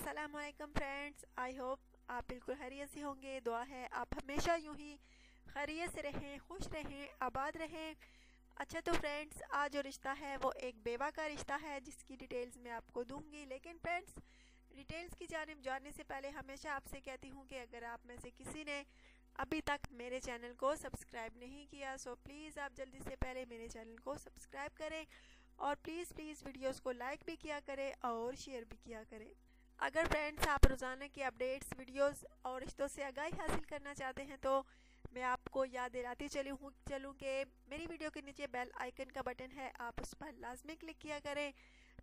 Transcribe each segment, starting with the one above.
अस्सलाम वालेकुम friends. I hope आप बिल्कुल खैरियत से होंगे। दुआ है आप हमेशा यूं ही खैरियत से रहें, खुश रहें, आबाद रहें। अच्छा तो फ्रेंड्स, आज जो रिश्ता है वो एक बेवा का रिश्ता है जिसकी डिटेल्स मैं आपको दूंगी। लेकिन फ्रेंड्स, डिटेल्स की जानिब जाने से पहले हमेशा आपसे कहती हूँ कि अगर आप में से किसी ने अभी तक मेरे चैनल को सब्सक्राइब नहीं किया सो प्लीज़ आप जल्दी से पहले मेरे चैनल को सब्सक्राइब करें और प्लीज़ वीडियोस को लाइक भी किया करें और शेयर भी किया करें। अगर फ्रेंड्स आप रोज़ाना की अपडेट्स, वीडियोस और रिश्तों से आगाही हासिल करना चाहते हैं तो मैं आपको याद दिलाती चलूँ कि मेरी वीडियो के नीचे बेल आइकन का बटन है, आप उस पर लाजमी क्लिक किया करें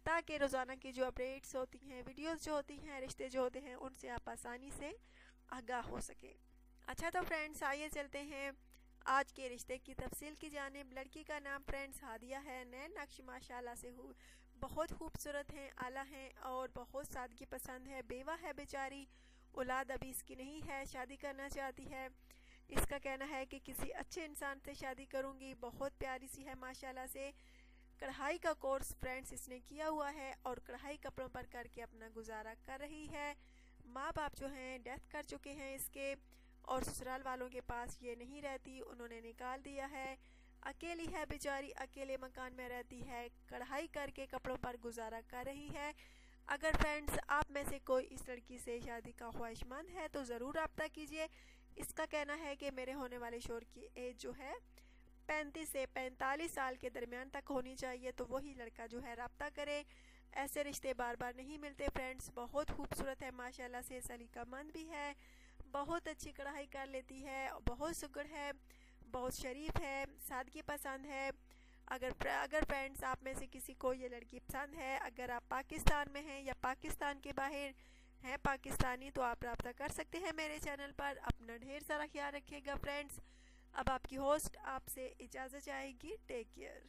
ताकि रोज़ाना की जो अपडेट्स होती हैं, वीडियोस जो होती हैं, रिश्ते जो होते हैं, उनसे आप आसानी से आगाह हो सके। अच्छा तो फ्रेंड्स, आइए चलते हैं आज के रिश्ते की तफसील की जानिब। लड़की का नाम फ्रेंड्स हादिया है। नैन नक्श माशाल्लाह से बहुत खूबसूरत हैं, आला हैं और बहुत सादगी पसंद है। बेवा है बेचारी, औलाद अभी इसकी नहीं है, शादी करना चाहती है। इसका कहना है कि किसी अच्छे इंसान से शादी करूंगी। बहुत प्यारी सी है माशाल्लाह से। कढ़ाई का कोर्स फ्रेंड्स इसने किया हुआ है और कढ़ाई कपड़ों पर करके अपना गुजारा कर रही है। माँ बाप जो हैं डेथ कर चुके हैं इसके और ससुराल वालों के पास ये नहीं रहती, उन्होंने निकाल दिया है। अकेली है बेचारी, अकेले मकान में रहती है, कढ़ाई करके कपड़ों पर गुजारा कर रही है। अगर फ्रेंड्स आप में से कोई इस लड़की से शादी का ख्वाहिशमंद है तो ज़रूर रब्ता कीजिए। इसका कहना है कि मेरे होने वाले शोहर की एज जो है 35 से 45 साल के दरमियान तक होनी चाहिए, तो वही लड़का जो है रब्ता करे। ऐसे रिश्ते बार बार नहीं मिलते फ्रेंड्स। बहुत खूबसूरत है माशाल्लाह से, सलीकामंद भी है, बहुत अच्छी कढ़ाई कर लेती है, बहुत सुगड़ है, बहुत शरीफ है, सादगी पसंद है। अगर फ्रेंड्स आप में से किसी को ये लड़की पसंद है, अगर आप पाकिस्तान में हैं या पाकिस्तान के बाहर हैं पाकिस्तानी, तो आप रब्ता कर सकते हैं मेरे चैनल पर। अपना ढेर सारा ख्याल रखिएगा फ्रेंड्स। अब आपकी होस्ट आपसे इजाज़त चाहेगी। Take care.